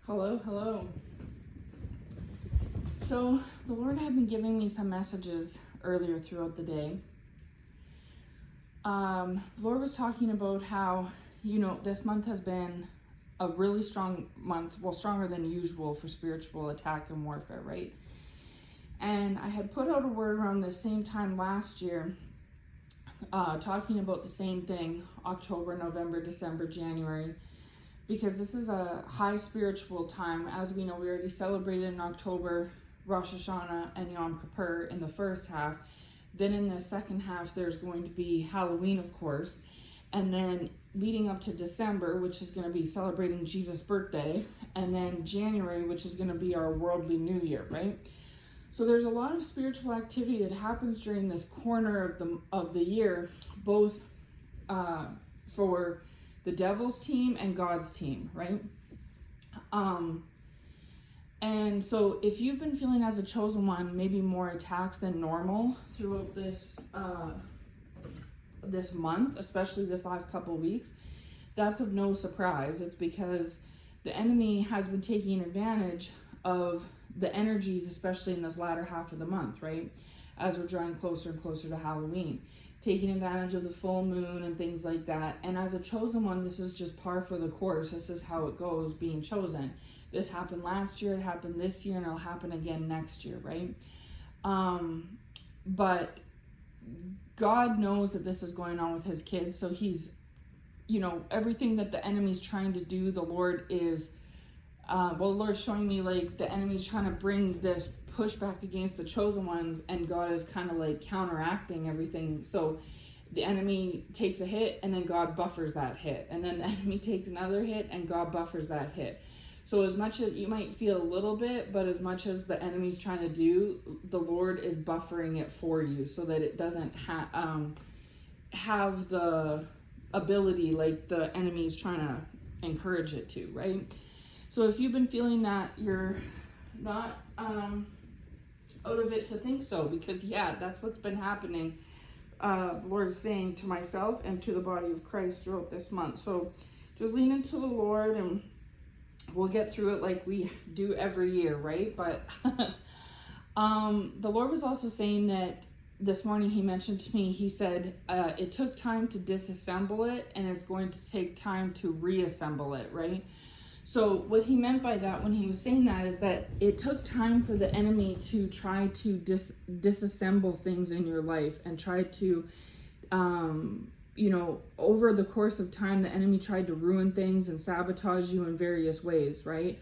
Hello, hello. So, the Lord had been giving me some messages earlier throughout the day. The Lord was talking about how, this month has been a really strong month, well, stronger than usual for spiritual attack and warfare, right? And I had put out a word around the same time last year, talking about the same thing, October, November, December, January, because this is a high spiritual time. As we know, we already celebrated in October Rosh Hashanah and Yom Kippur in the first half. Then in the second half, there's going to be Halloween, of course. And then leading up to December, which is going to be celebrating Jesus' birthday. And then January, which is going to be our worldly new year, right? So there's a lot of spiritual activity that happens during this corner of the year, both for the devil's team and God's team, right? And so if you've been feeling as a chosen one, maybe more attacked than normal throughout this this month, especially this last couple of weeks, that's of no surprise. It's because the enemy has been taking advantage of the energies, especially in this latter half of the month, right? As we're drawing closer and closer to Halloween, taking advantage of the full moon and things like that. And as a chosen one, this is just par for the course. This is how it goes, being chosen. This happened last year, it happened this year, and it'll happen again next year, right? But God knows that this is going on with his kids, so he's, everything that the enemy's trying to do, the Lord is, the Lord's showing me, like, the enemy's trying to bring this pushback against the chosen ones, and God is kind of like counteracting everything. So the enemy takes a hit, and then God buffers that hit, and then the enemy takes another hit, and God buffers that hit. So as much as you might feel a little bit, but as much as the enemy's trying to do, the Lord is buffering it for you so that it doesn't have the ability like the enemy's trying to encourage it to, right? So if you've been feeling that, you're not out of it to think so, because that's what's been happening. The Lord is saying to myself and to the body of Christ throughout this month. So just lean into the Lord, and we'll get through it like we do every year, right? But the Lord was also saying that this morning, he mentioned to me, he said, it took time to disassemble it, and it's going to take time to reassemble it, right? So what he meant by that when he was saying that is that it took time for the enemy to try to disassemble things in your life and try to, over the course of time, the enemy tried to ruin things and sabotage you in various ways, right?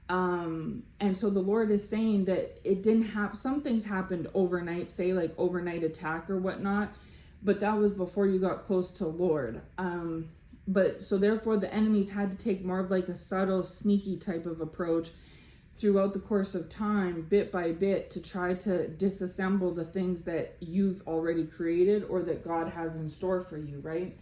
And so the Lord is saying that it didn't happen. Some things happened overnight, say like overnight attack or whatnot, but that was before you got close to the Lord. But so therefore the enemies had to take more of like a subtle, sneaky type of approach throughout the course of time, bit by bit, to try to disassemble the things that you've already created or that God has in store for you, right?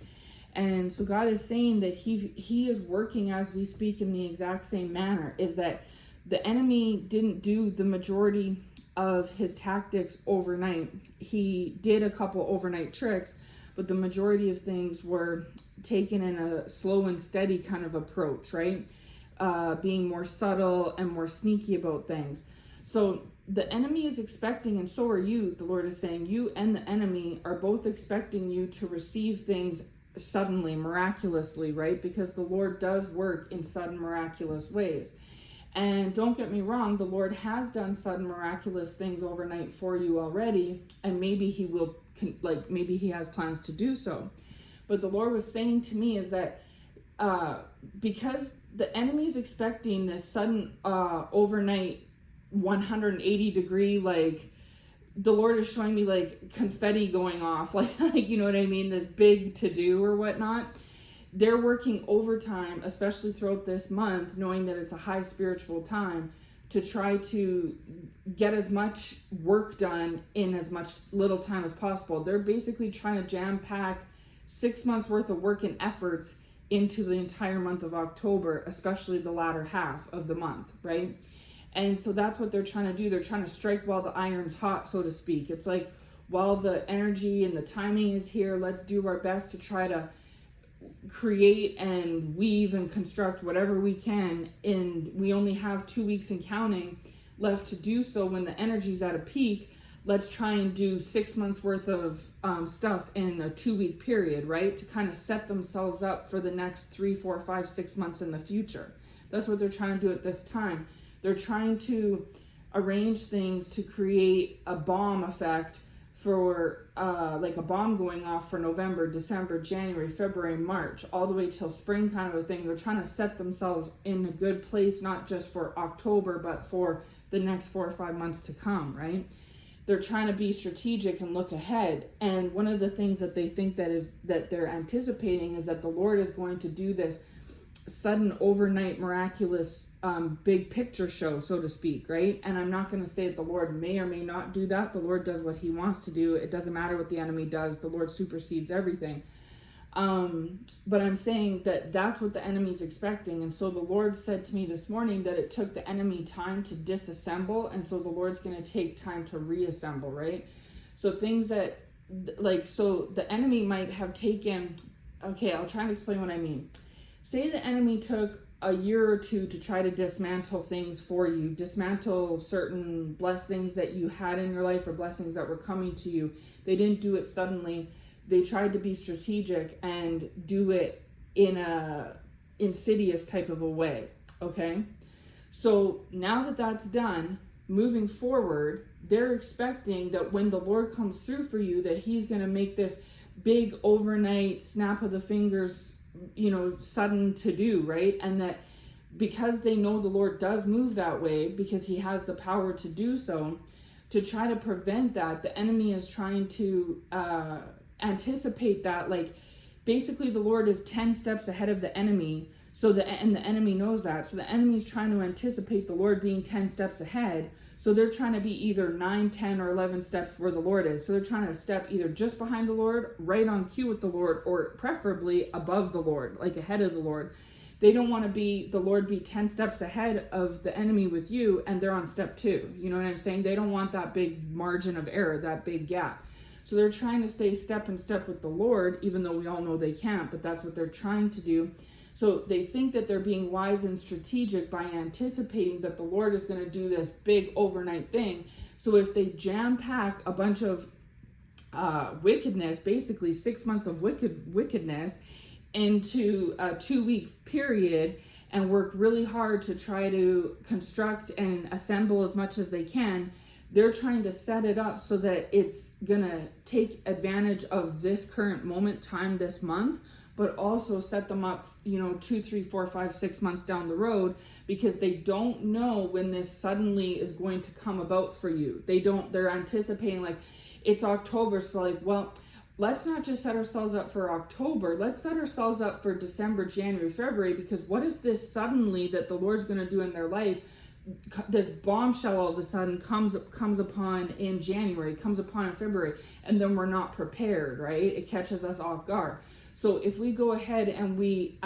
And so God is saying that he is working as we speak in the exact same manner, is that the enemy didn't do the majority of his tactics overnight. He did a couple overnight tricks, but the majority of things were taken in a slow and steady kind of approach, right? Being more subtle and more sneaky about things. So the enemy is expecting, and so are you, the Lord is saying, you and the enemy are both expecting you to receive things suddenly, miraculously, right? Because the Lord does work in sudden, miraculous ways. And don't get me wrong, the Lord has done sudden, miraculous things overnight for you already, and maybe he will, maybe he has plans to do so. But the Lord was saying to me is that because the enemy's expecting this sudden, overnight, 180 degree, like, the Lord is showing me like confetti going off, like you know what I mean, this big to-do or whatnot. They're working overtime, especially throughout this month, knowing that it's a high spiritual time, to try to get as much work done in as much little time as possible. They're basically trying to jam-pack 6 months worth of work and efforts into the entire month of October, especially the latter half of the month, right? And so that's what they're trying to do. They're trying to strike while the iron's hot, so to speak. It's like, while the energy and the timing is here, let's do our best to try to create and weave and construct whatever we can, and we only have 2 weeks and counting left to do so. When the energy's at a peak, let's try and do 6 months worth of stuff in a 2-week period, right? To kind of set themselves up for the next 3, 4, 5, 6 months in the future. That's what they're trying to do at this time. They're trying to arrange things to create a bomb effect for like a bomb going off for November, December, January, February, March, all the way till spring kind of a thing. They're trying to set themselves in a good place, not just for October, but for the next 4 or 5 months to come, right? They're trying to be strategic and look ahead. And one of the things that they think that they're anticipating is that the Lord is going to do this sudden overnight miraculous big picture show, so to speak, right? And I'm not going to say that the Lord may or may not do that. The Lord does what he wants to do. It doesn't matter what the enemy does. The Lord supersedes everything. But I'm saying that that's what the enemy's expecting. And so the Lord said to me this morning that it took the enemy time to disassemble, and so the Lord's going to take time to reassemble, right? So things that, like, so the enemy might have taken, okay, I'll try and explain what I mean. Say the enemy took a year or two to try to dismantle things for you, dismantle certain blessings that you had in your life or blessings that were coming to you. They didn't do it suddenly. They tried to be strategic and do it in a insidious type of a way, okay? So now that that's done, moving forward, they're expecting that when the Lord comes through for you, that he's going to make this big overnight snap of the fingers, you know, sudden to do, right? And that because they know the Lord does move that way, because he has the power to do so, to try to prevent that, the enemy is trying to anticipate that. Like, basically the Lord is 10 steps ahead of the enemy, and the enemy knows that. So the enemy's trying to anticipate the Lord being 10 steps ahead. So they're trying to be either 9, 10, or 11 steps where the Lord is. So they're trying to step either just behind the Lord, right on cue with the Lord, or preferably above the Lord, like ahead of the Lord. They don't want to be, the Lord be 10 steps ahead of the enemy with you, and they're on step 2. You know what I'm saying? They don't want that big margin of error, that big gap. So they're trying to stay step in step with the Lord, even though we all know they can't, but that's what they're trying to do. So they think that they're being wise and strategic by anticipating that the Lord is going to do this big overnight thing. So if they jam pack a bunch of wickedness, basically 6 months of wickedness into a 2-week period, and work really hard to try to construct and assemble as much as they can, they're trying to set it up so that it's gonna take advantage of this current moment, time, this month, but also set them up, you know, 2, 3, 4, 5, 6 months down the road, because they don't know when this suddenly is going to come about for you. They're anticipating, like, it's October, so like, well, let's not just set ourselves up for October, let's set ourselves up for December, January, February, because what if this suddenly that the Lord's gonna do in their life, this bombshell all of a sudden comes upon in January, comes upon in February, and then we're not prepared, right? It catches us off guard. So if we go ahead and we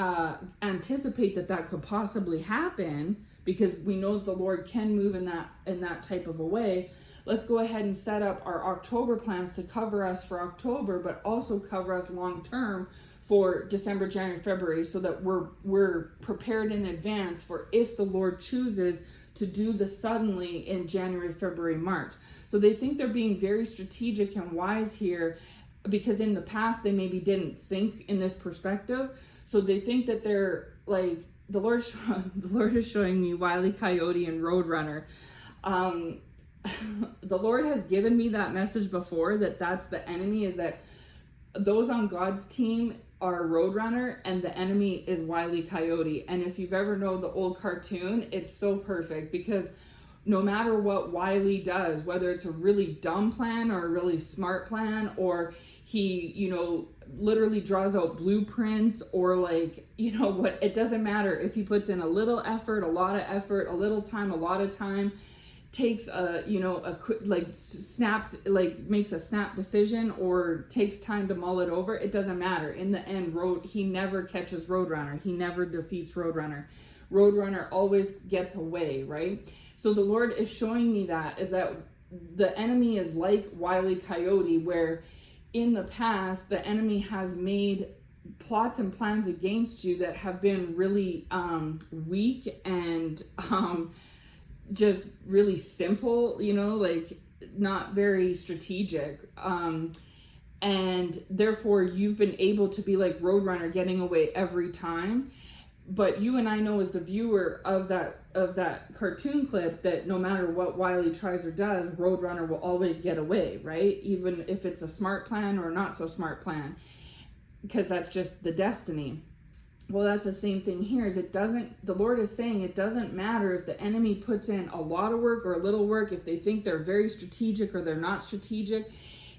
anticipate that could possibly happen, because we know the Lord can move in that type of a way, let's go ahead and set up our October plans to cover us for October, but also cover us long term for December, January, February, so that we're prepared in advance for if the Lord chooses to do the suddenly in January, February, March. So they think they're being very strategic and wise here, because in the past they maybe didn't think in this perspective. So they think that they're like, the Lord is showing me Wile E. Coyote and Roadrunner. The Lord has given me that message before, that's the enemy, is that those on God's team are Roadrunner and the enemy is Wile E. Coyote. And if you've ever known the old cartoon, it's so perfect, because no matter what Wile E. does, whether it's a really dumb plan or a really smart plan, or he, you know, literally draws out blueprints, or like, you know what, it doesn't matter if he puts in a little effort, a lot of effort, a little time, a lot of time, takes a, you know, a quick, like snaps, like makes a snap decision, or takes time to mull it over, it doesn't matter. In the end, he never catches Roadrunner. He never defeats Roadrunner. Roadrunner always gets away, right? So the Lord is showing me is that the enemy is like Wile E. Coyote, where in the past, the enemy has made plots and plans against you that have been really weak and just really simple, like not very strategic. And therefore you've been able to be like Roadrunner, getting away every time. But you and I know, as the viewer of that cartoon clip, that no matter what Wily tries or does, Roadrunner will always get away, right? Even if it's a smart plan or not so smart plan, because that's just the destiny. Well, that's the same thing here. The Lord is saying it doesn't matter if the enemy puts in a lot of work or a little work, if they think they're very strategic or they're not strategic,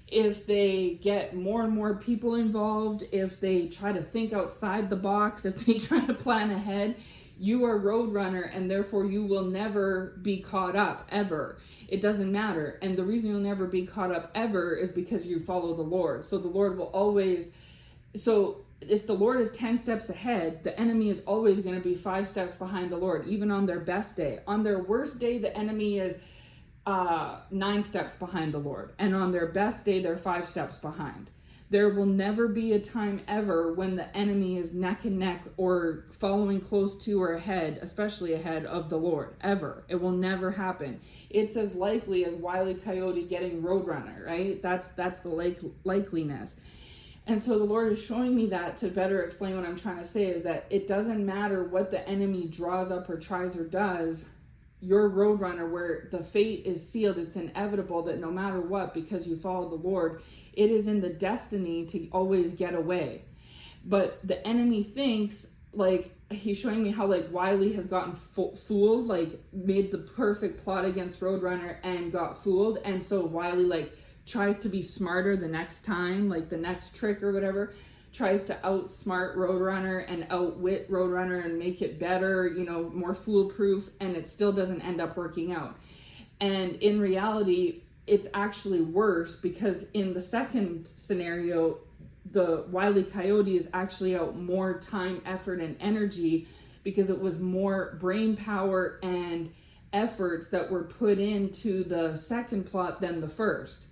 if they get more and more people involved, if they try to think outside the box, if they try to plan ahead. You are Roadrunner, and therefore you will never be caught up, ever. It doesn't matter. And the reason you'll never be caught up ever is because you follow the Lord. So the Lord will always... So if the Lord is 10 steps ahead, the enemy is always going to be 5 steps behind the Lord, even on their best day. On their worst day, the enemy is 9 steps behind the Lord. And on their best day, they're 5 steps behind. There will never be a time ever when the enemy is neck and neck or following close to or ahead, especially ahead of the Lord, ever. It will never happen. It's as likely as Wile E. Coyote getting Roadrunner, right? That's the likeliness. And so the Lord is showing me that to better explain what I'm trying to say, is that it doesn't matter what the enemy draws up or tries or does. Your Roadrunner, where the fate is sealed, it's inevitable that no matter what, because you follow the Lord, it is in the destiny to always get away. But the enemy thinks, like, he's showing me how, like, Wiley has gotten fooled, like, made the perfect plot against Roadrunner and got fooled. And so Wiley, like, tries to be smarter the next time, like the next trick or whatever, tries to outsmart Roadrunner and outwit Roadrunner and make it better, more foolproof, and it still doesn't end up working out. And in reality, it's actually worse, because in the second scenario, the Wile E. Coyote is actually out more time, effort, and energy, because it was more brain power and efforts that were put into the second plot than the first.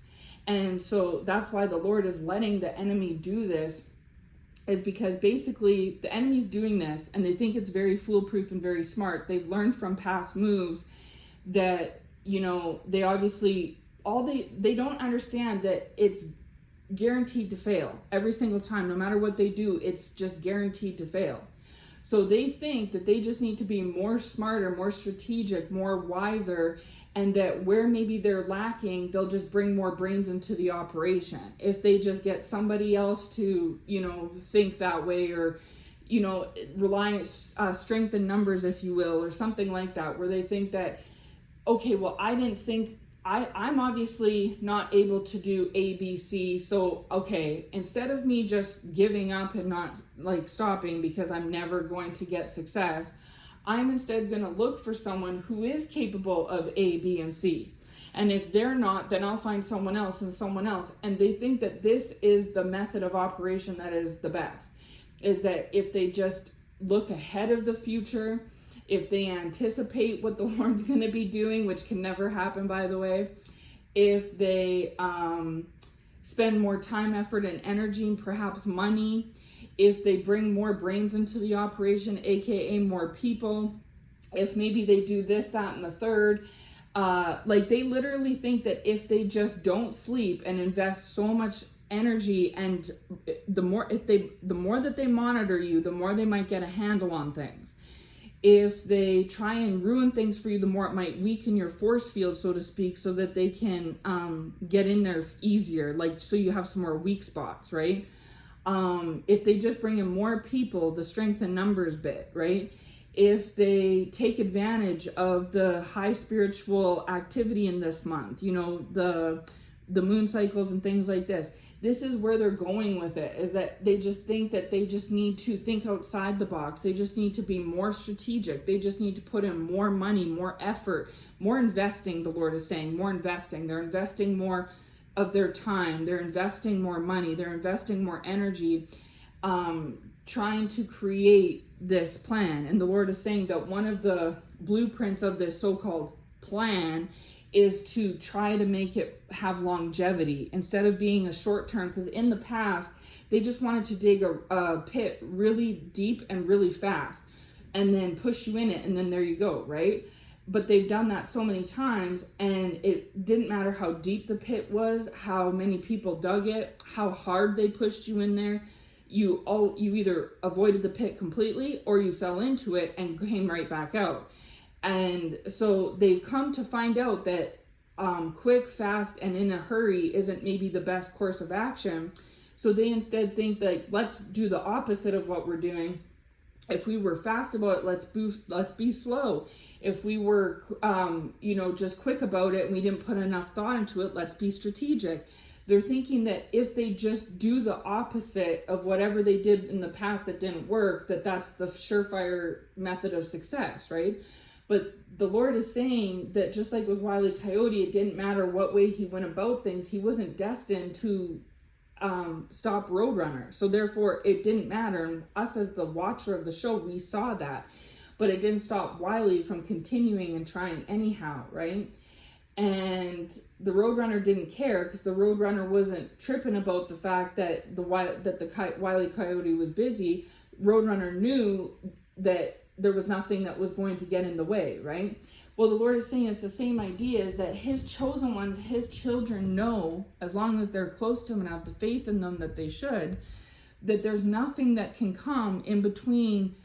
And so that's why the Lord is letting the enemy do this, is because basically the enemy's doing this and they think it's very foolproof and very smart. They've learned from past moves that, they obviously, they don't understand that it's guaranteed to fail every single time. No matter what they do, it's just guaranteed to fail. So they think that they just need to be more smarter, more strategic, more wiser, and that where maybe they're lacking, they'll just bring more brains into the operation. If they just get somebody else to, think that way, or, rely on strength in numbers, if you will, or something like that, where they think that, okay, well, I'm obviously not able to do A, B, C, so, okay, instead of me just giving up and not, like, stopping because I'm never going to get success, I'm instead going to look for someone who is capable of A, B, and C. And if they're not, then I'll find someone else and someone else. And they think that this is the method of operation that is the best, is that if they just look ahead of the future, if they anticipate what the Lord's going to be doing, which can never happen, by the way, if they spend more time, effort, and energy, and perhaps money, if they bring more brains into the operation, aka more people, if maybe they do this, that, and the third, like, they literally think that if they just don't sleep and invest so much energy, and the more that they monitor you, the more they might get a handle on things. If they try and ruin things for you, the more it might weaken your force field, so to speak, so that they can get in there easier, like, so you have some more weak spots, right? If they just bring in more people, the strength in numbers bit, right? If they take advantage of the high spiritual activity in this month, the moon cycles and things like this. This is where they're going with it, is that they just think that they just need to think outside the box. They just need to be more strategic. They just need to put in more money, more effort, more investing, the Lord is saying, more investing. They're investing more of their time. They're investing more money. They're investing more energy, trying to create this plan. And the Lord is saying that one of the blueprints of this so-called plan is to try to make it have longevity instead of being a short term, because in the past they just wanted to dig a pit really deep and really fast and then push you in it, and then there you go, right? But they've done that so many times, and it didn't matter how deep the pit was, how many people dug it, how hard they pushed you in there. You either avoided the pit completely or you fell into it and came right back out. And so they've come to find out that quick, fast, and in a hurry isn't maybe the best course of action. So they instead think that let's do the opposite of what we're doing. If we were fast about it, let's be slow. If we were, just quick about it and we didn't put enough thought into it, let's be strategic. They're thinking that if they just do the opposite of whatever they did in the past that didn't work, that's the surefire method of success, right? But the Lord is saying that just like with Wile E. Coyote, it didn't matter what way he went about things. He wasn't destined to stop Roadrunner. So therefore, it didn't matter. And us as the watcher of the show, we saw that. But it didn't stop Wiley from continuing and trying anyhow, right? And the Roadrunner didn't care, because the Roadrunner wasn't tripping about the fact that the Wile E. Coyote was busy. Roadrunner knew that there was nothing that was going to get in the way, right? Well, the Lord is saying it's the same idea, is that his chosen ones, his children know, as long as they're close to him and have the faith in them that they should, that there's nothing that can come in between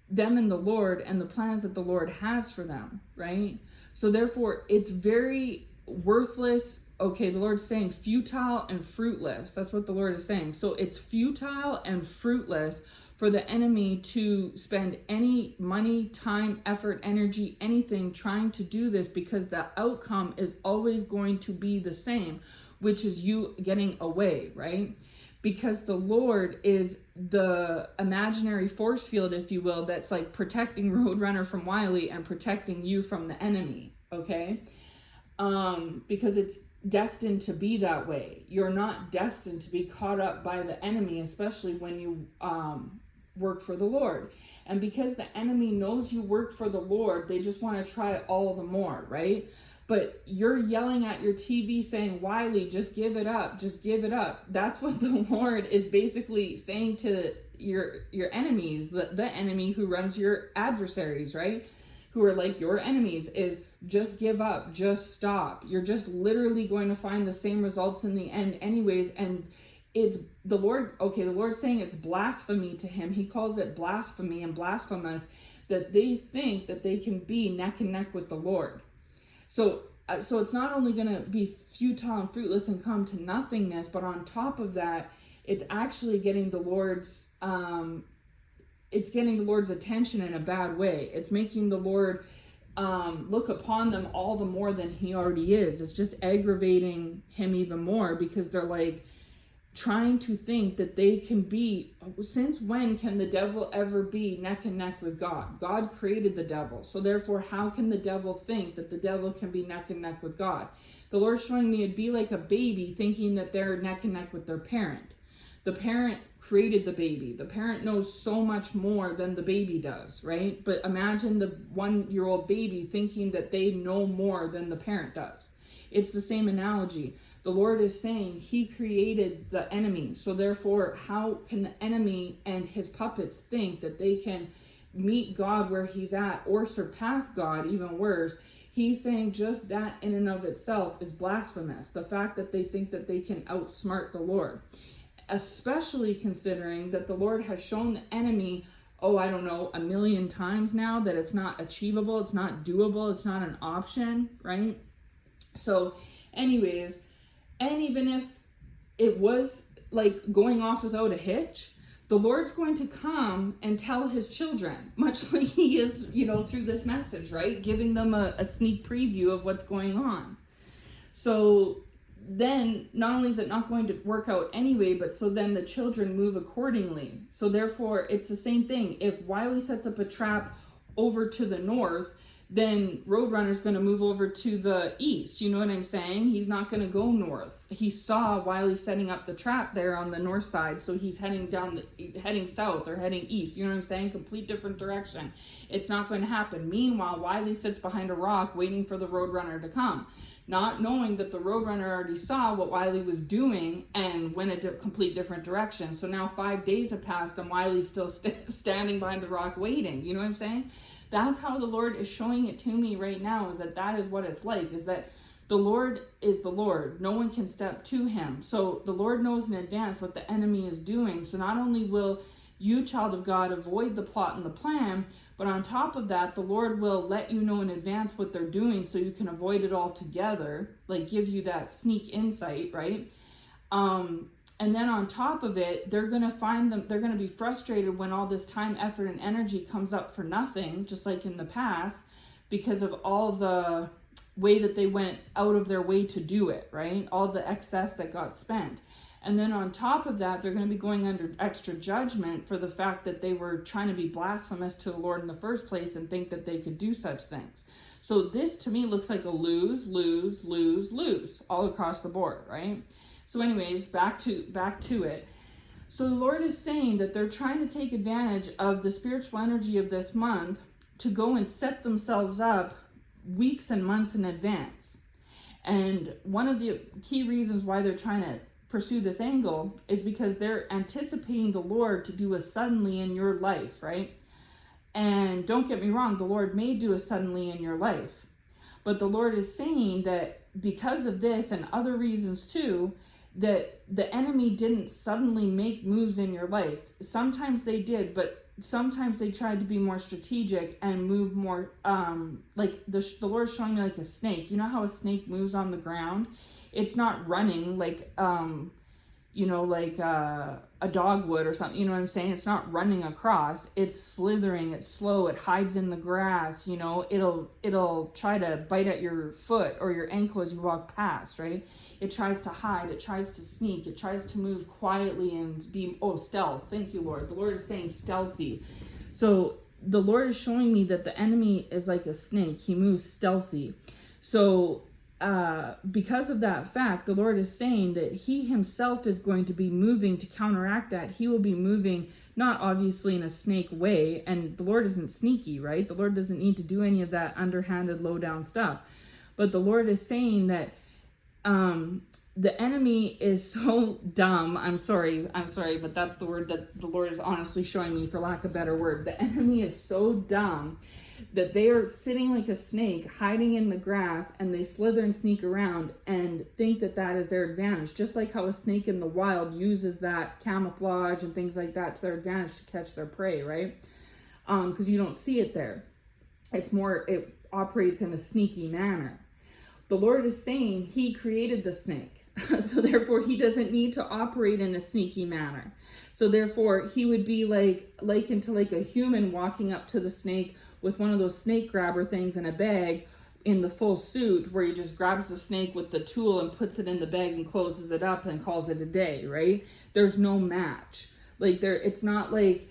them and the Lord and the plans that the Lord has for them, right? So therefore, it's very worthless. Okay, the Lord's saying futile and fruitless. That's what the Lord is saying. So it's futile and fruitless for the enemy to spend any money, time, effort, energy, anything trying to do this, because the outcome is always going to be the same, which is you getting away, right? Because the Lord is the imaginary force field, if you will, that's like protecting Roadrunner from Wiley and protecting you from the enemy, okay? Because it's destined to be that way. You're not destined to be caught up by the enemy, especially when you work for the Lord. And because the enemy knows you work for the Lord, they just want to try all the more, right? But you're yelling at your TV saying, Wiley, just give it up, just give it up. That's what the Lord is basically saying to your enemies, the enemy who runs your adversaries, right? Who are like your enemies, is just give up, just stop. You're just literally going to find the same results in the end anyways. And it's the Lord, okay, the Lord's saying it's blasphemy to him. He calls it blasphemy and blasphemous that they think that they can be neck and neck with the Lord. So it's not only going to be futile and fruitless and come to nothingness, but on top of that, it's actually getting the Lord's attention in a bad way. It's making the Lord look upon them all the more than he already is. It's just aggravating him even more, because they're like trying to think that they can be, since when can the devil ever be neck and neck with God? God created the devil. So therefore, how can the devil think that the devil can be neck and neck with God? The Lord's showing me it'd be like a baby thinking that they're neck and neck with their parent. The parent created the baby. The parent knows so much more than the baby does, right? But imagine the 1-year-old baby thinking that they know more than the parent does. It's the same analogy. The Lord is saying he created the enemy. So therefore, how can the enemy and his puppets think that they can meet God where he's at, or surpass God, even worse? He's saying just that in and of itself is blasphemous. The fact that they think that they can outsmart the Lord. Especially considering that the Lord has shown the enemy, 1 million times now, that it's not achievable, it's not doable, it's not an option, right? So anyways, and even if it was like going off without a hitch, the Lord's going to come and tell his children, much like he is, through this message, right? Giving them a sneak preview of what's going on. So then not only is it not going to work out anyway, but so then the children move accordingly. So therefore, it's the same thing. If Wiley sets up a trap over to the north, then Roadrunner's going to move over to the east. You know what I'm saying? He's not going to go north. He saw Wily setting up the trap there on the north side, so he's heading south or heading east. You know what I'm saying? Complete different direction. It's not going to happen. Meanwhile, Wily sits behind a rock waiting for the Roadrunner to come, not knowing that the Roadrunner already saw what Wily was doing and went a complete different direction. So now 5 days have passed and Wily's still standing behind the rock waiting. You know what I'm saying? That's how the Lord is showing it to me right now, is that is what it's like, is that the Lord is the Lord. No one can step to him. So the Lord knows in advance what the enemy is doing. So not only will you, child of God, avoid the plot and the plan, but on top of that, the Lord will let you know in advance what they're doing so you can avoid it altogether, like give you that sneak insight, right? And then on top of it, they're going to be frustrated when all this time, effort, and energy comes up for nothing, just like in the past, because of all the way that they went out of their way to do it, right? All the excess that got spent. And then on top of that, they're going to be going under extra judgment for the fact that they were trying to be blasphemous to the Lord in the first place and think that they could do such things. So this to me looks like a lose, lose, lose, lose all across the board, right? So anyways, back to it. So the Lord is saying that they're trying to take advantage of the spiritual energy of this month to go and set themselves up weeks and months in advance. And one of the key reasons why they're trying to pursue this angle is because they're anticipating the Lord to do a suddenly in your life, right? And don't get me wrong, the Lord may do a suddenly in your life. But the Lord is saying that because of this and other reasons too, that the enemy didn't suddenly make moves in your life. Sometimes they did, but sometimes they tried to be more strategic and move more, like the Lord's showing me like a snake. You know how a snake moves on the ground? It's not running like, like a dog would or something, you know what I'm saying? It's not running across, it's slithering, it's slow, it hides in the grass, you know, it'll try to bite at your foot or your ankle as you walk past, right? It tries to hide, it tries to sneak, it tries to move quietly and be, stealth, thank you, Lord. The Lord is saying stealthy. So the Lord is showing me that the enemy is like a snake, he moves stealthy. So because of that fact, the Lord is saying that he himself is going to be moving to counteract that. He will be moving, not obviously in a snake way, and the Lord isn't sneaky, right? The Lord doesn't need to do any of that underhanded, low down stuff. But the Lord is saying that the enemy is so dumb. I'm sorry, but that's the word that the Lord is honestly showing me, for lack of a better word. The enemy is so dumb that they are sitting like a snake, hiding in the grass, and they slither and sneak around and think that that is their advantage. Just like how a snake in the wild uses that camouflage and things like that to their advantage to catch their prey, right? Because you don't see it there. It operates in a sneaky manner. The Lord is saying he created the snake. So therefore he doesn't need to operate in a sneaky manner. So therefore he would be likened to like a human walking up to the snake with one of those snake grabber things in a bag in the full suit, where he just grabs the snake with the tool and puts it in the bag and closes it up and calls it a day, right? There's no match. It's not like,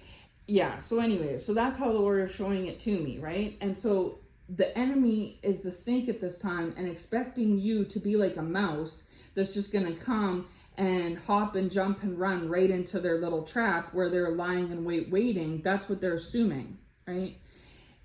yeah. So anyways, so that's how the Lord is showing it to me, right? And so the enemy is the snake at this time and expecting you to be like a mouse that's just going to come and hop and jump and run right into their little trap where they're lying in wait waiting. That's what they're assuming, right?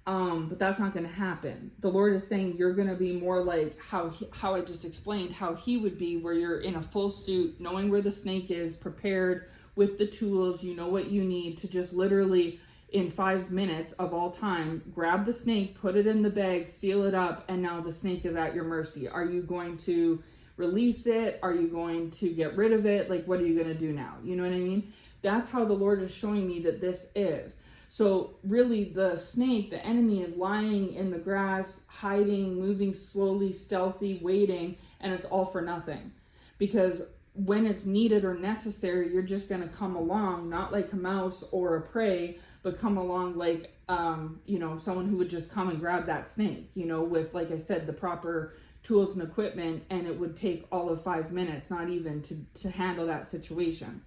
But that's not going to happen. The Lord is saying you're going to be more like how I just explained, how he would be, where you're in a full suit, knowing where the snake is, prepared with the tools, you know what you need to just literally in 5 minutes of all time, grab the snake, put it in the bag, seal it up, and now the snake is at your mercy. Are you going to release it? Are you going to get rid of it? Like, what are you going to do now? You know what I mean? That's how the Lord is showing me that this is. So really the snake, the enemy, is lying in the grass, hiding, moving slowly, stealthy, waiting, and it's all for nothing. Because when it's needed or necessary, you're just going to come along, not like a mouse or a prey, but come along like, someone who would just come and grab that snake, with, like I said, the proper tools and equipment, and it would take all of 5 minutes, not even to handle that situation.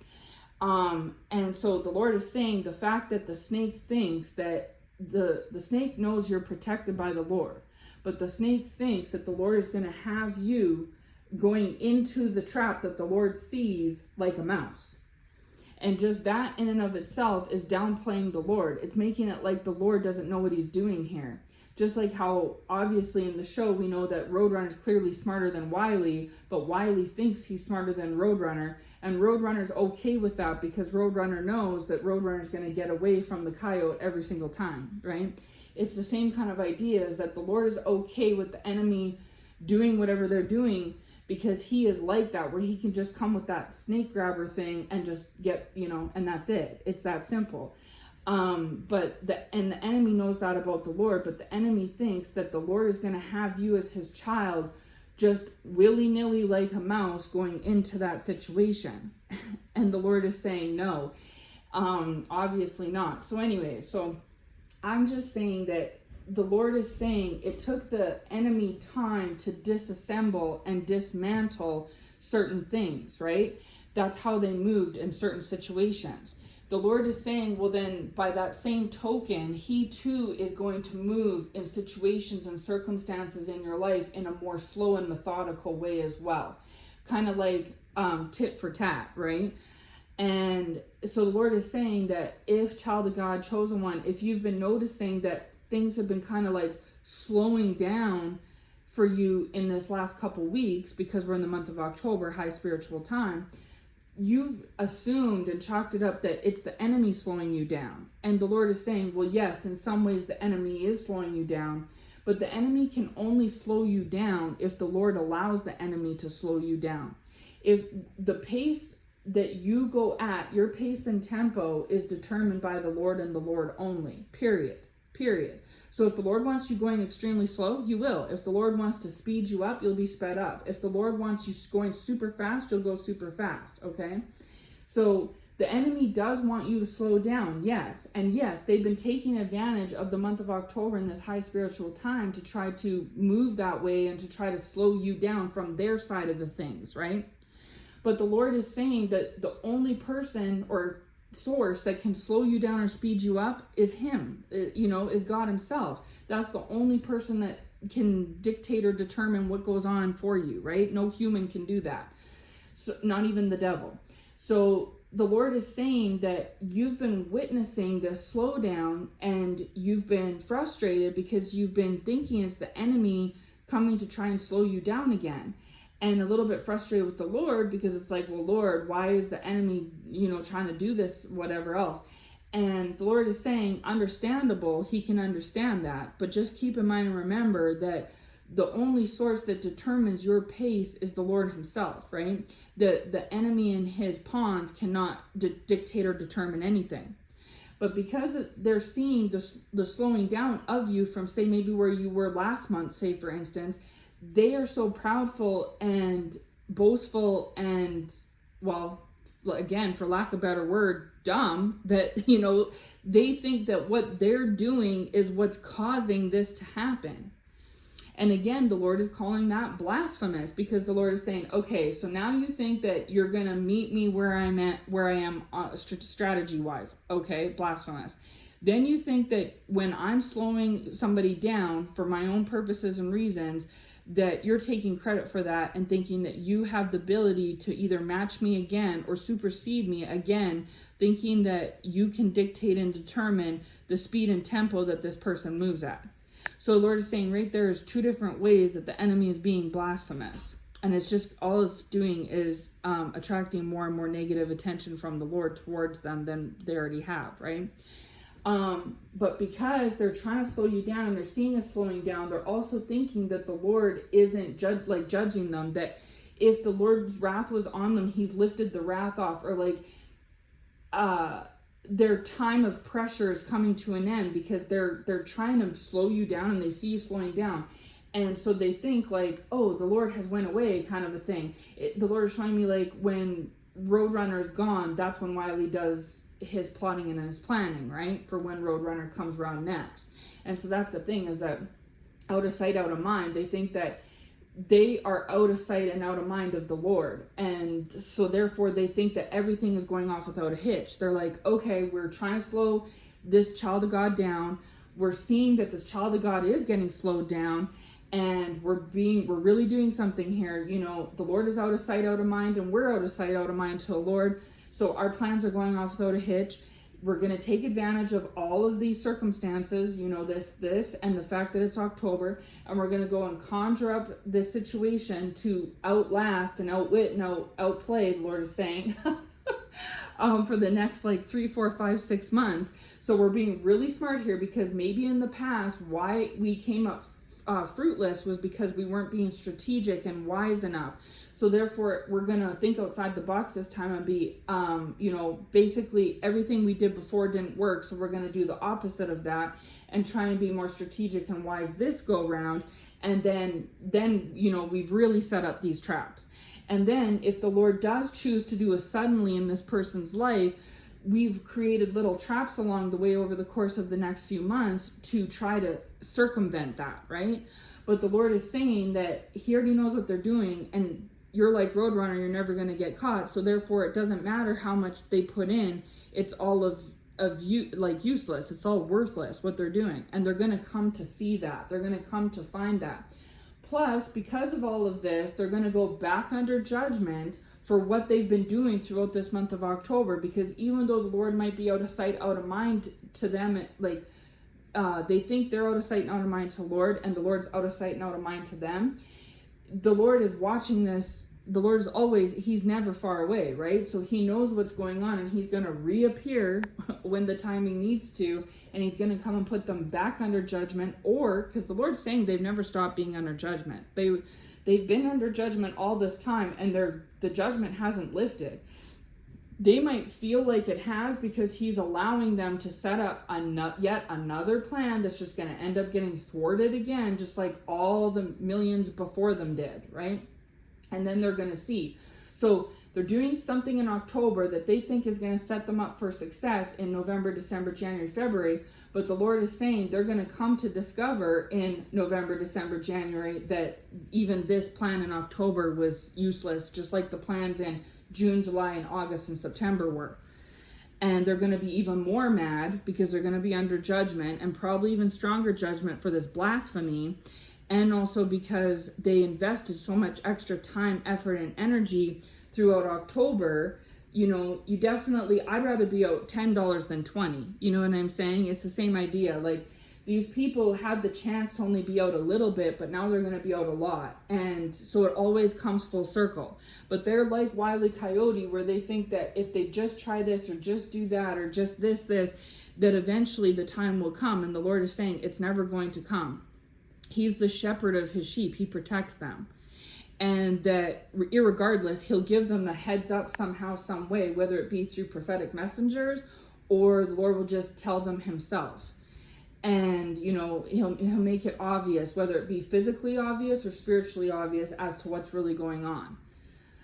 And so the Lord is saying the fact that the snake thinks that the snake knows you're protected by the Lord, but the snake thinks that the Lord is going to have you going into the trap that the Lord sees like a mouse. And just that in and of itself is downplaying the Lord. It's making it like the Lord doesn't know what he's doing here. Just like how obviously in the show we know that Roadrunner is clearly smarter than Wily, but Wily thinks he's smarter than Roadrunner, and Roadrunner's okay with that because Roadrunner knows that Roadrunner's going to get away from the coyote every single time, right? It's the same kind of idea, is that the Lord is okay with the enemy doing whatever they're doing, because he is like that, where he can just come with that snake grabber thing and just get, and that's it. It's that simple. But the enemy knows that about the Lord, but the enemy thinks that the Lord is going to have you as his child just willy-nilly like a mouse going into that situation. And the Lord is saying no, obviously not. So anyway, so I'm just saying that the Lord is saying it took the enemy time to disassemble and dismantle certain things, right? That's how they moved in certain situations. The Lord is saying, well then, by that same token, he too is going to move in situations and circumstances in your life in a more slow and methodical way as well. Kind of like tit for tat, right? And so the Lord is saying that if, child of God, chosen one, if you've been noticing that things have been kind of like slowing down for you in this last couple weeks, because we're in the month of October, high spiritual time, you've assumed and chalked it up that it's the enemy slowing you down. And the Lord is saying, well, yes, in some ways the enemy is slowing you down, but the enemy can only slow you down if the Lord allows the enemy to slow you down. If the pace that you go at, your pace and tempo, is determined by the Lord and the Lord only, period. So if the Lord wants you going extremely slow, you will. If the Lord wants to speed you up, you'll be sped up. If the Lord wants you going super fast, you'll go super fast, okay? So the enemy does want you to slow down, yes. And yes, they've been taking advantage of the month of October in this high spiritual time to try to move that way and to try to slow you down from their side of the things, right? But the Lord is saying that the only person or source that can slow you down or speed you up is him, is God himself. That's the only person that can dictate or determine what goes on for you, right? No human can do that. So not even the devil. So the Lord is saying that you've been witnessing this slowdown and you've been frustrated because you've been thinking it's the enemy coming to try and slow you down again. And a little bit frustrated with the Lord because it's like, well, Lord, why is the enemy, trying to do this, whatever else? And the Lord is saying, understandable, he can understand that. But just keep in mind and remember that the only source that determines your pace is the Lord himself, right? The enemy and his pawns cannot dictate or determine anything. But because they're seeing the slowing down of you from, say, maybe where you were last month, say, for instance, they are so proudful and boastful and, well, again, for lack of a better word, dumb, that, they think that what they're doing is what's causing this to happen. And again, the Lord is calling that blasphemous, because the Lord is saying, okay, so now you think that you're going to meet me where I am strategy-wise. Okay, blasphemous. Then you think that when I'm slowing somebody down for my own purposes and reasons, that you're taking credit for that and thinking that you have the ability to either match me again or supersede me again, thinking that you can dictate and determine the speed and tempo that this person moves at. So the Lord is saying right there is two different ways that the enemy is being blasphemous. And it's just, all it's doing is attracting more and more negative attention from the Lord towards them than they already have, right? But because they're trying to slow you down and they're seeing us slowing down, they're also thinking that the Lord isn't judging them, that if the Lord's wrath was on them, he's lifted the wrath off, or their time of pressure is coming to an end because they're trying to slow you down and they see you slowing down. And so they think like, oh, the Lord has went away, kind of a thing. The Lord is showing me like when Roadrunner is gone, that's when Wily does his plotting and his planning, right? For when Roadrunner comes around next. And so that's the thing, is that out of sight, out of mind. They think that they are out of sight and out of mind of the Lord. And so therefore they think that everything is going off without a hitch. They're like, okay, we're trying to slow this child of God down. we're seeing that this child of God is getting slowed down, and we're really doing something here. You know, the Lord is out of sight, out of mind, and we're out of sight, out of mind to the Lord. So our plans are going off without a hitch. We're going to take advantage of all of these circumstances, you know, this, and the fact that it's October, and we're going to go and conjure up this situation to outlast and outwit and outplay, the Lord is saying, for the next like 3, 4, 5, 6 months. So we're being really smart here, because maybe in the past, why we came up fruitless was because we weren't being strategic and wise enough. So therefore, we're going to think outside the box this time and be, you know, basically everything we did before didn't work. So we're going to do the opposite of that and try and be more strategic and wise this go round. And then, you know, we've really set up these traps. And then if the Lord does choose to do a suddenly in this person's life, we've created little traps along the way over the course of the next few months to try to circumvent that, right? But the Lord is saying that he already knows what they're doing, and you're like Roadrunner, you're never going to get caught. So therefore, it doesn't matter how much they put in. It's all of you, like, useless. It's all worthless what they're doing. And they're going to come to see that. They're going to come to find that. Plus, because of all of this, they're going to go back under judgment for what they've been doing throughout this month of October. Because even though the Lord might be out of sight, out of mind to them, like, they think they're out of sight and out of mind to the Lord, and the Lord's out of sight and out of mind to them. The Lord is watching this. The Lord is always, he's never far away, right? So he knows what's going on, and he's going to reappear when the timing needs to, and he's going to come and put them back under judgment. Or, because the Lord's saying they've never stopped being under judgment. They've been under judgment all this time, and the judgment hasn't lifted. They might feel like it has, because he's allowing them to set up yet another plan that's just going to end up getting thwarted again, just like all the millions before them did, right? And then they're going to see. So they're doing something in October that they think is going to set them up for success in November, December, January, February. But the Lord is saying they're going to come to discover in November, December, January that even this plan in October was useless, just like the plans in June, July, and August and September were. And they're going to be even more mad, because they're going to be under judgment, and probably even stronger judgment for this blasphemy. And also because they invested so much extra time, effort, and energy throughout October. You know, you definitely, I'd rather be out $10 than 20. You know what I'm saying? It's the same idea. Like, these people had the chance to only be out a little bit, but now they're going to be out a lot. And so it always comes full circle. But they're like Wile E. Coyote, where they think that if they just try this or just do that or just this, that eventually the time will come. And the Lord is saying it's never going to come. He's the shepherd of his sheep. He protects them. And that irregardless, he'll give them a heads up somehow, some way, whether it be through prophetic messengers, or the Lord will just tell them himself. And, you know, he'll make it obvious, whether it be physically obvious or spiritually obvious, as to what's really going on.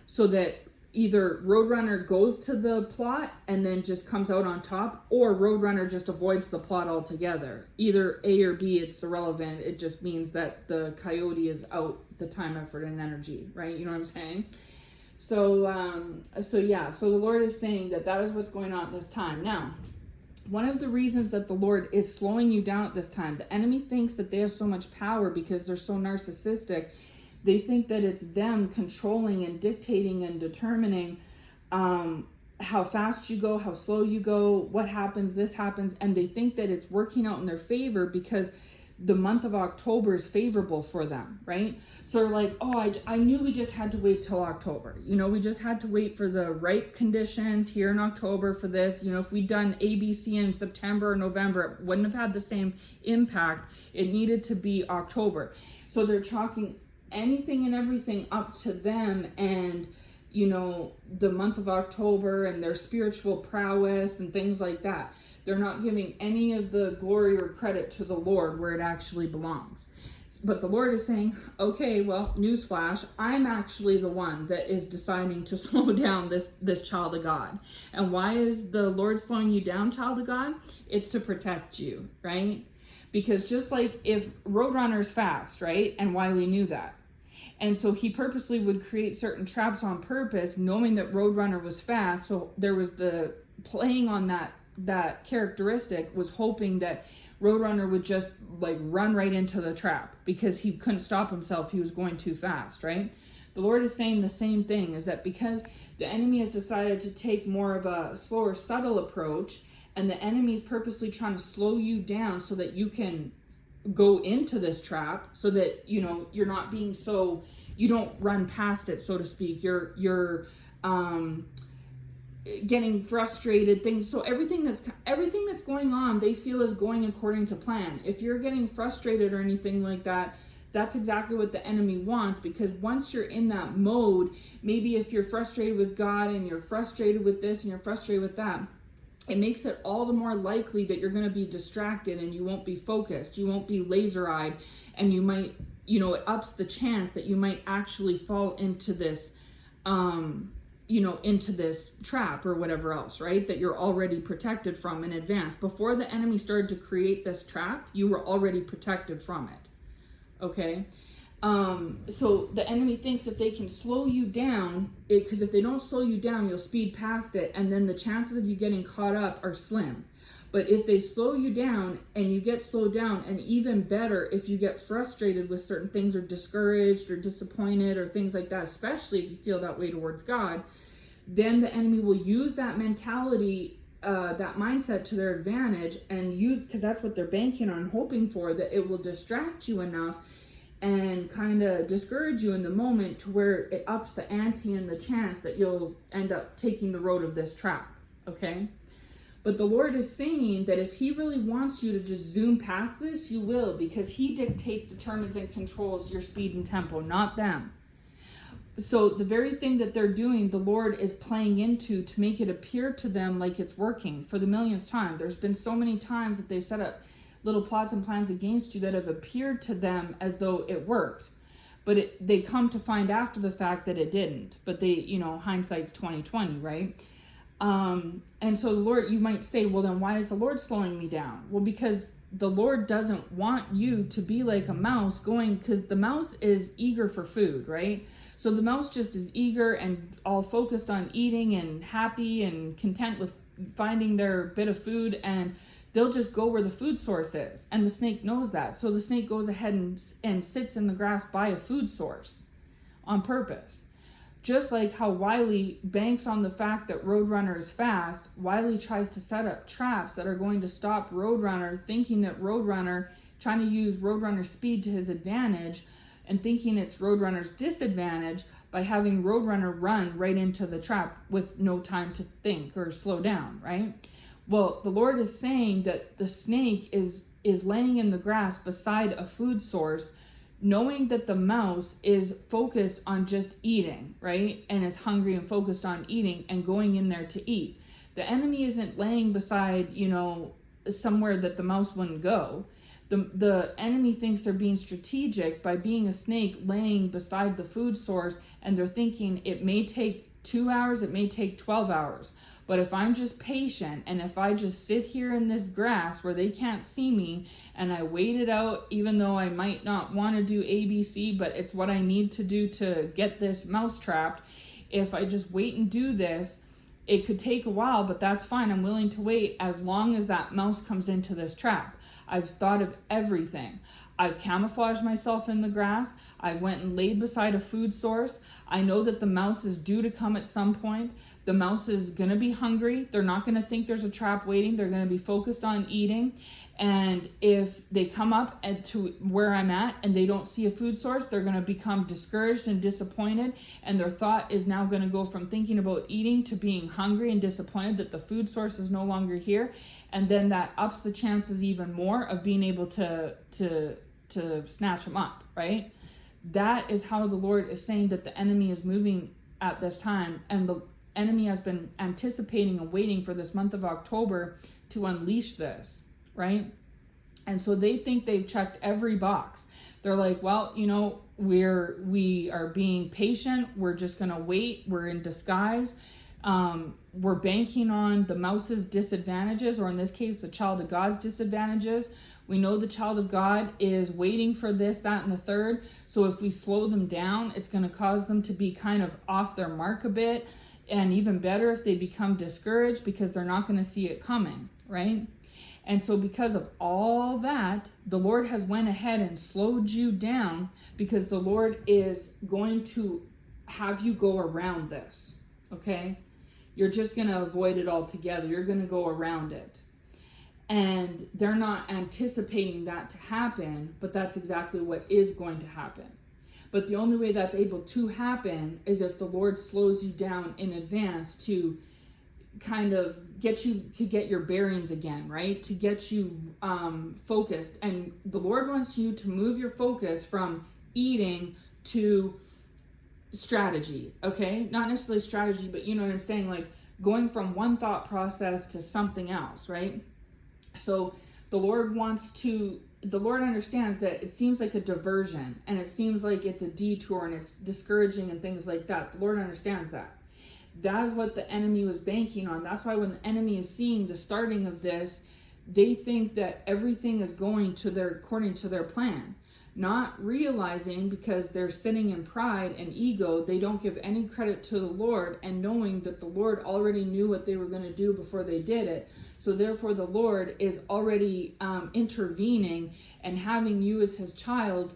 So that either Roadrunner goes to the plot and then just comes out on top, or Roadrunner just avoids the plot altogether. Either A or B, it's irrelevant. It just means that the coyote is out the time, effort, and energy, right? You know what I'm saying? So the Lord is saying that is what's going on at this time. Now, one of the reasons that the Lord is slowing you down at this time, the enemy thinks that they have so much power because they're so narcissistic. They think that it's them controlling and dictating and determining how fast you go, how slow you go, what happens, this happens. And they think that it's working out in their favor because the month of October is favorable for them, right? So they're like, oh, I knew we just had to wait till October. You know, we just had to wait for the right conditions here in October for this. You know, if we'd done A, B, C in September or November, it wouldn't have had the same impact. It needed to be October. So they're chalking anything and everything up to them and, you know, the month of October and their spiritual prowess and things like that. They're not giving any of the glory or credit to the Lord where it actually belongs. But the Lord is saying, okay, well, newsflash, I'm actually the one that is deciding to slow down this child of God. And why is the Lord slowing you down, child of God? It's to protect you, right? Because just like if Roadrunner's fast, right? And Wiley knew that. And so he purposely would create certain traps on purpose, knowing that Roadrunner was fast. So there was the playing on that that characteristic was hoping that Roadrunner would just like run right into the trap because he couldn't stop himself. He was going too fast, right? The Lord is saying the same thing, is that because the enemy has decided to take more of a slower, subtle approach, and the enemy is purposely trying to slow you down so that you can go into this trap, so that, you know, you're not being so, you don't run past it, so to speak. You're getting frustrated, things. So everything that's going on, they feel is going according to plan. If you're getting frustrated or anything like that, that's exactly what the enemy wants, because once you're in that mode, maybe if you're frustrated with God and you're frustrated with this and you're frustrated with that, it makes it all the more likely that you're going to be distracted and you won't be focused, you won't be laser-eyed, and you might, you know, it ups the chance that you might actually fall into this, into this trap or whatever else, right? That you're already protected from in advance. Before the enemy started to create this trap, you were already protected from it. Okay, so the enemy thinks if they can slow you down, because if they don't slow you down, you'll speed past it, and then the chances of you getting caught up are slim. But if they slow you down and you get slowed down, and even better, if you get frustrated with certain things or discouraged or disappointed or things like that, especially if you feel that way towards God, then the enemy will use that mentality, that mindset to their advantage, and use, because that's what they're banking on, hoping for, that it will distract you enough and kind of discourage you in the moment to where it ups the ante and the chance that you'll end up taking the road of this trap. Okay, but the Lord is saying that if he really wants you to just zoom past this, you will, because he dictates, determines, and controls your speed and tempo, not them. So the very thing that they're doing, the Lord is playing into to make it appear to them like it's working for the millionth time. There's been so many times that they've set up little plots and plans against you that have appeared to them as though it worked. But they come to find after the fact that it didn't. But they, you know, hindsight's 20/20, right? And so the Lord, you might say, well, then why is the Lord slowing me down? Well, because the Lord doesn't want you to be like a mouse going, because the mouse is eager for food, right? So the mouse just is eager and all focused on eating and happy and content with finding their bit of food, and they'll just go where the food source is. And the snake knows that. So the snake goes ahead and sits in the grass by a food source on purpose. Just like how Wily banks on the fact that Roadrunner is fast, Wily tries to set up traps that are going to stop Roadrunner, thinking that Roadrunner, trying to use Roadrunner's speed to his advantage, and thinking it's Roadrunner's disadvantage by having Roadrunner run right into the trap with no time to think or slow down, right? Well, the Lord is saying that the snake is laying in the grass beside a food source, knowing that the mouse is focused on just eating, right? And is hungry and focused on eating and going in there to eat. The enemy isn't laying beside, somewhere that the mouse wouldn't go. The enemy thinks they're being strategic by being a snake laying beside the food source, and they're thinking it may take 2 hours, it may take 12 hours. But if I'm just patient, and if I just sit here in this grass where they can't see me, and I wait it out, even though I might not want to do ABC, but it's what I need to do to get this mouse trapped. If I just wait and do this, it could take a while, but that's fine. I'm willing to wait as long as that mouse comes into this trap. I've thought of everything. I've camouflaged myself in the grass. I've went and laid beside a food source. I know that the mouse is due to come at some point. The mouse is going to be hungry. They're not going to think there's a trap waiting. They're going to be focused on eating. And if they come up to where I'm at and they don't see a food source, they're going to become discouraged and disappointed. And their thought is now going to go from thinking about eating to being hungry and disappointed that the food source is no longer here. And then that ups the chances even more of being able to snatch them up, right? That is how the Lord is saying that the enemy is moving at this time. And the enemy has been anticipating and waiting for this month of October to unleash this, right? And so they think they've checked every box. They're like, well, we are being patient. We're just going to wait. We're in disguise. We're banking on the mouse's disadvantages, or in this case, the child of God's disadvantages. We know the child of God is waiting for this, that, and the third. So if we slow them down, it's going to cause them to be kind of off their mark a bit. And even better if they become discouraged because they're not going to see it coming, right? And so because of all that, the Lord has went ahead and slowed you down, because the Lord is going to have you go around this, okay? You're just going to avoid it altogether. You're going to go around it. And they're not anticipating that to happen, but that's exactly what is going to happen. But the only way that's able to happen is if the Lord slows you down in advance to kind of get you to get your bearings again, right? To get you focused. And the Lord wants you to move your focus from eating to strategy, okay? Not necessarily strategy, but you know what I'm saying? Like going from one thought process to something else, right? So the Lord understands that it seems like a diversion, and it seems like it's a detour, and it's discouraging and things like that. The Lord understands that. That is what the enemy was banking on. That's why when the enemy is seeing the starting of this, they think that everything is going according to their plan. Not realizing, because they're sitting in pride and ego, they don't give any credit to the Lord, and knowing that the Lord already knew what they were going to do before they did it. So therefore the Lord is already intervening and having you as his child,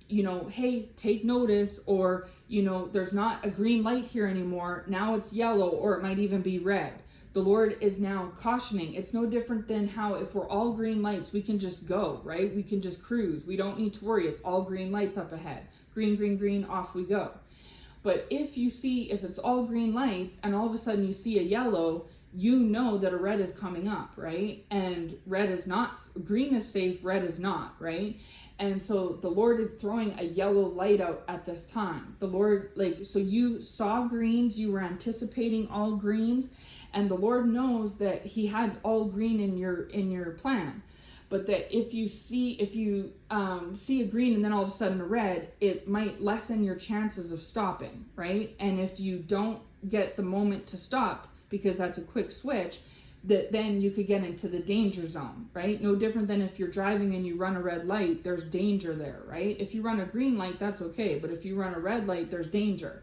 you know, hey, take notice, or, you know, there's not a green light here anymore. Now it's yellow, or it might even be red. The Lord is now cautioning. It's no different than how if we're all green lights, we can just go, right? We can just cruise. We don't need to worry. It's all green lights up ahead. Green, green, green, off we go. But if it's all green lights and all of a sudden you see a yellow, you know that a red is coming up, right? And red is not, green is safe, red is not, right? And so the Lord is throwing a yellow light out at this time. The Lord, so you saw greens, you were anticipating all greens, and the Lord knows that he had all green in your plan. But that if you see a green and then all of a sudden a red, it might lessen your chances of stopping, right? And if you don't get the moment to stop, because that's a quick switch, then you could get into the danger zone, right? No different than if you're driving and you run a red light, there's danger there, right? If you run a green light, that's okay. But if you run a red light, there's danger.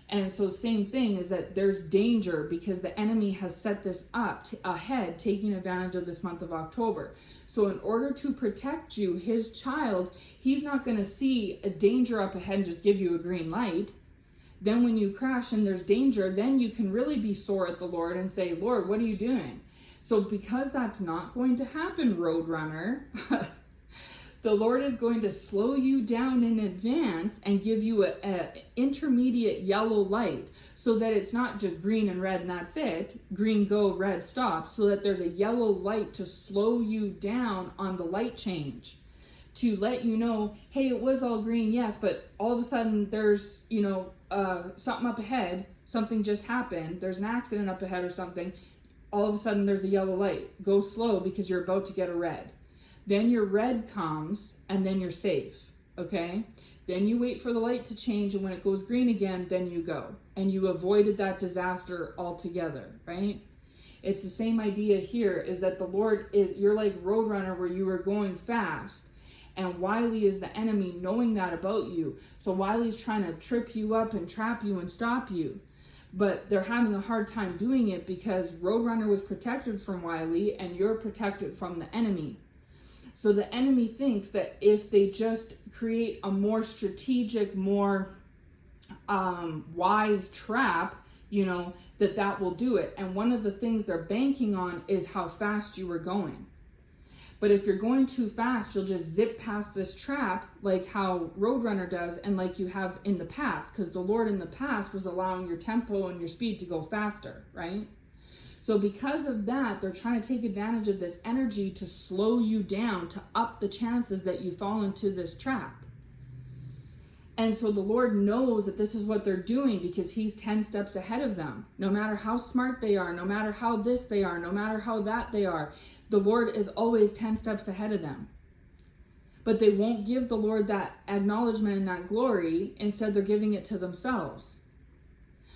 And so same thing is that there's danger because the enemy has set this up ahead, taking advantage of this month of October. So in order to protect you, his child, he's not going to see a danger up ahead and just give you a green light. Then when you crash and there's danger, then you can really be sore at the Lord and say, Lord, what are you doing? So because that's not going to happen, Roadrunner, the Lord is going to slow you down in advance and give you an intermediate yellow light, so that it's not just green and red and that's it. Green, go, red, stop. So that there's a yellow light to slow you down on the light change, to let you know, hey, it was all green, yes, but all of a sudden there's, something up ahead. Something just happened. There's an accident up ahead or something. All of a sudden there's a yellow light. Go slow because you're about to get a red. Then your red comes, and then you're safe, okay? Then you wait for the light to change, and when it goes green again, then you go. And you avoided that disaster altogether, right? It's the same idea here, is that the Lord you're like Roadrunner, where you were going fast, and Wily is the enemy, knowing that about you. So Wily's trying to trip you up and trap you and stop you. But they're having a hard time doing it because Roadrunner was protected from Wily, and you're protected from the enemy. So the enemy thinks that if they just create a more strategic, more wise trap, that will do it. And one of the things they're banking on is how fast you were going. But if you're going too fast, you'll just zip past this trap like how Roadrunner does, and like you have in the past, because the Lord in the past was allowing your tempo and your speed to go faster, right? So because of that, they're trying to take advantage of this energy to slow you down, to up the chances that you fall into this trap. And so the Lord knows that this is what they're doing because he's 10 steps ahead of them. No matter how smart they are, no matter how this they are, no matter how that they are, the Lord is always 10 steps ahead of them. But they won't give the Lord that acknowledgement and that glory. Instead, they're giving it to themselves.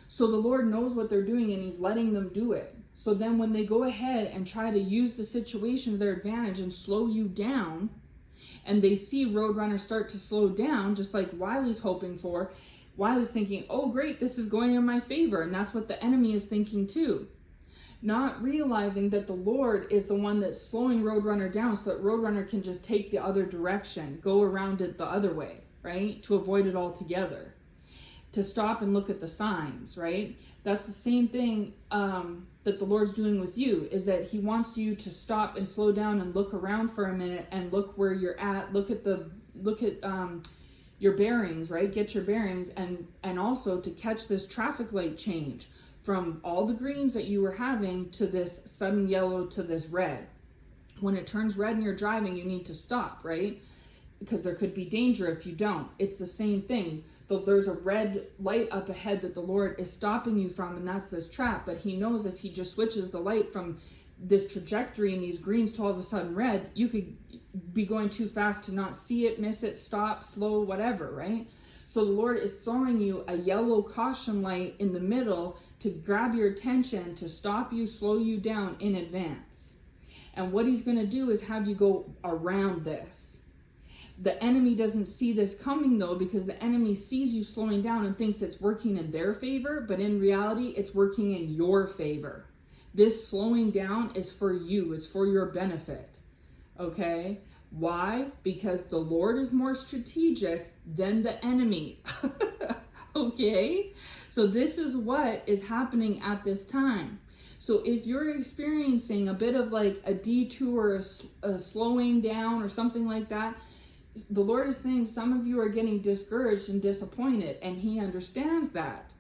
So the Lord knows what they're doing, and he's letting them do it. So then when they go ahead and try to use the situation to their advantage and slow you down, and they see Roadrunner start to slow down, just like Wily's hoping for, Wiley's thinking, oh great, this is going in my favor. And that's what the enemy is thinking too. Not realizing that the Lord is the one that's slowing Roadrunner down so that Roadrunner can just take the other direction, go around it the other way, right? To avoid it altogether. To stop and look at the signs, right? That's the same thing that the Lord's doing with you, is that he wants you to stop and slow down and look around for a minute and look where you're at, look at your bearings, right? Get your bearings, and also to catch this traffic light change from all the greens that you were having to this sudden yellow to this red. When it turns red and you're driving, you need to stop, right? Because there could be danger if you don't. It's the same thing. There's a red light up ahead that the Lord is stopping you from, and that's this trap. But he knows if he just switches the light from this trajectory and these greens to all of a sudden red, you could be going too fast to not see it, miss it, stop, slow, whatever, right? So the Lord is throwing you a yellow caution light in the middle to grab your attention, to stop you, slow you down in advance. And what he's going to do is have you go around this. The enemy doesn't see this coming though, because the enemy sees you slowing down and thinks it's working in their favor, but in reality, it's working in your favor. This slowing down is for you. It's for your benefit. Okay? Why? Because the Lord is more strategic than the enemy. Okay? So this is what is happening at this time. So if you're experiencing a bit of like a detour, a slowing down or something like that, the Lord is saying some of you are getting discouraged and disappointed, and he understands that.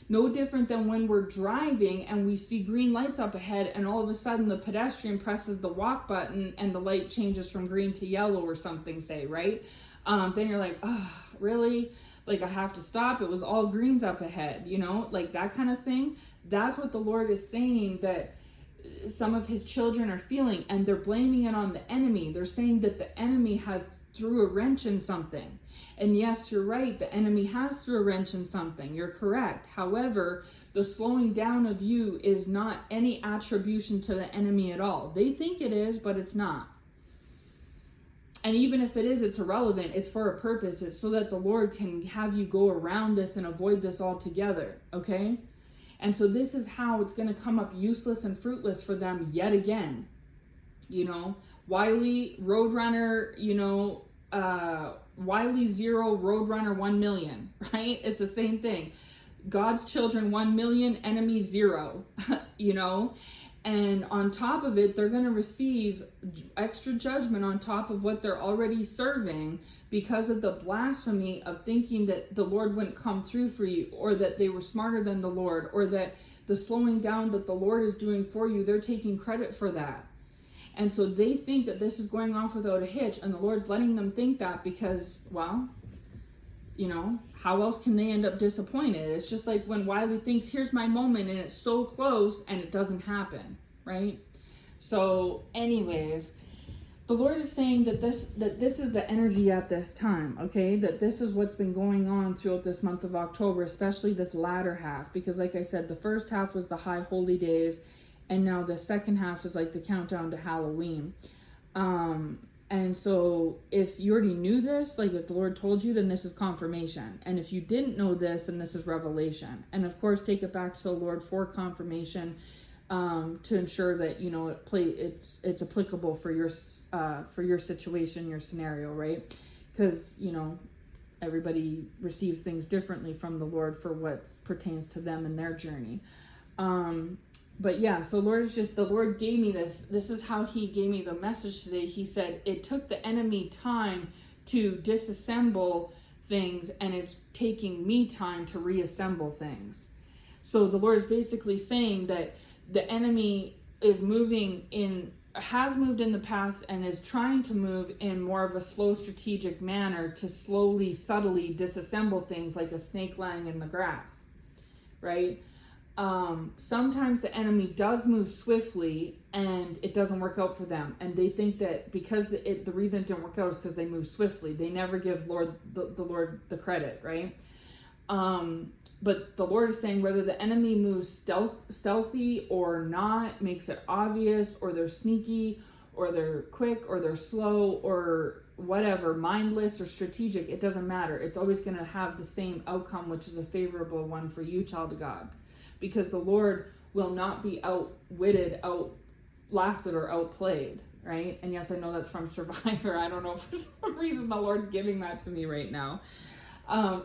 No different than when we're driving and we see green lights up ahead and all of a sudden the pedestrian presses the walk button and the light changes from green to yellow or something, say, right? Then you're like, oh, really? Like, I have to stop? It was all greens up ahead, you know, like that kind of thing. That's what the Lord is saying that some of his children are feeling, and they're blaming it on the enemy. They're saying that the enemy has threw a wrench in something. And yes, you're right, the enemy has threw a wrench in something. You're correct. However, the slowing down of you is not any attribution to the enemy at all. They think it is, but it's not. And even if it is, it's irrelevant. It's for a purpose. It's so that the Lord can have you go around this and avoid this altogether. Okay? And so this is how it's going to come up useless and fruitless for them yet again. You know, Wiley, Roadrunner, you know, Wiley 0, Roadrunner 1 million, right? It's the same thing. God's children 1 million, enemy 0, you know? And on top of it, they're going to receive extra judgment on top of what they're already serving because of the blasphemy of thinking that the Lord wouldn't come through for you, or that they were smarter than the Lord, or that the slowing down that the Lord is doing for you, they're taking credit for that. And so they think that this is going off without a hitch, and the Lord's letting them think that because, well, you know, how else can they end up disappointed? It's just like when Wiley thinks, here's my moment, and it's so close, and it doesn't happen, right? So anyways, the Lord is saying that this is the energy at this time, okay? That this is what's been going on throughout this month of October, especially this latter half, because like I said, the first half was the high holy days, and now the second half is like the countdown to Halloween. And so if you already knew this, like if the Lord told you, then this is confirmation. And if you didn't know this, then this is revelation. And of course, take it back to the Lord for confirmation, to ensure that, you know, it's applicable for your situation, your scenario, right? Because, you know, everybody receives things differently from the Lord for what pertains to them and their journey. But yeah, so the Lord gave me this. This is how he gave me the message today. He said, it took the enemy time to disassemble things, and it's taking me time to reassemble things. So the Lord is basically saying that the enemy is has moved in the past and is trying to move in more of a slow, strategic manner to slowly, subtly disassemble things like a snake lying in the grass, right? Sometimes the enemy does move swiftly and it doesn't work out for them, and they think that because the reason it didn't work out is because they move swiftly. They never give the Lord the credit, right? But the Lord is saying whether the enemy moves stealthy or not, makes it obvious, or they're sneaky, or they're quick, or they're slow, or whatever, mindless or strategic, it doesn't matter. It's always going to have the same outcome, which is a favorable one for you, child of God. Because the Lord will not be outwitted, outlasted, or outplayed, right? And yes, I know that's from Survivor. I don't know, for some reason the Lord's giving that to me right now.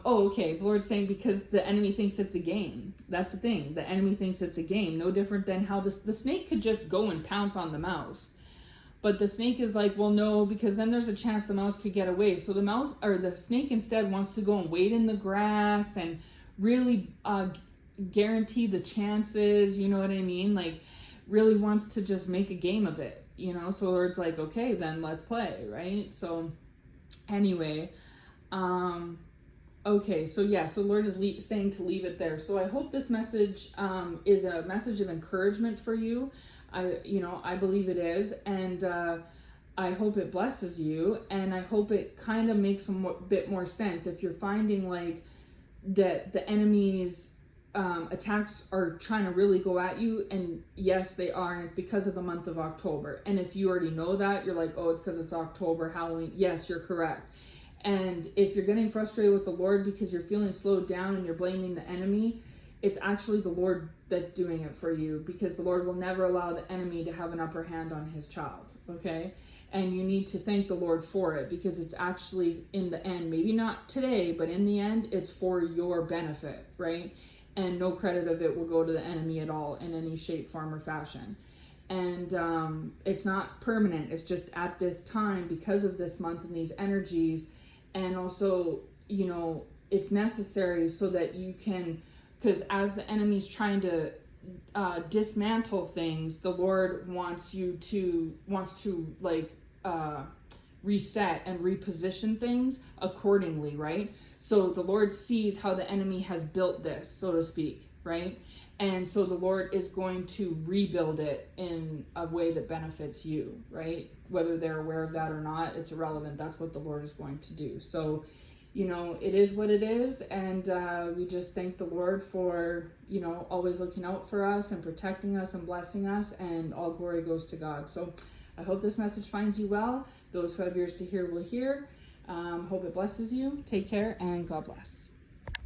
Okay. The Lord's saying because the enemy thinks it's a game. That's the thing. The enemy thinks it's a game. No different than how the snake could just go and pounce on the mouse. But the snake is like, well, no, because then there's a chance the mouse could get away. So the snake instead wants to go and wait in the grass and really guarantee the chances. You know what I mean? Like, really wants to just make a game of it. You know, so the Lord's like, okay, then let's play, right? So anyway, okay, so yeah, so Lord is saying to leave it there. So I hope this message is a message of encouragement for you. I believe it is, and I hope it blesses you, and I hope it kind of makes a bit more sense. If you're finding like that the enemy's attacks are trying to really go at you, and yes, they are, and it's because of the month of October. And if you already know that, you're like, oh, it's because it's October, Halloween. Yes, you're correct. And if you're getting frustrated with the Lord because you're feeling slowed down and you're blaming the enemy, it's actually the Lord that's doing it for you, because the Lord will never allow the enemy to have an upper hand on his child, okay? And you need to thank the Lord for it, because it's actually, in the end, maybe not today, but in the end, it's for your benefit, right? And no credit of it will go to the enemy at all in any shape, form, or fashion. And it's not permanent. It's just at this time, because of this month and these energies. And also, it's necessary so that you can, because as the enemy's trying to dismantle things, the Lord wants to like reset and reposition things accordingly, right? So the Lord sees how the enemy has built this, so to speak, right? And so the Lord is going to rebuild it in a way that benefits you, right? Whether they're aware of that or not, it's irrelevant. That's what the Lord is going to do. So, it is what it is. And we just thank the Lord for, always looking out for us and protecting us and blessing us. And all glory goes to God. So I hope this message finds you well. Those who have ears to hear will hear. Hope it blesses you. Take care, and God bless.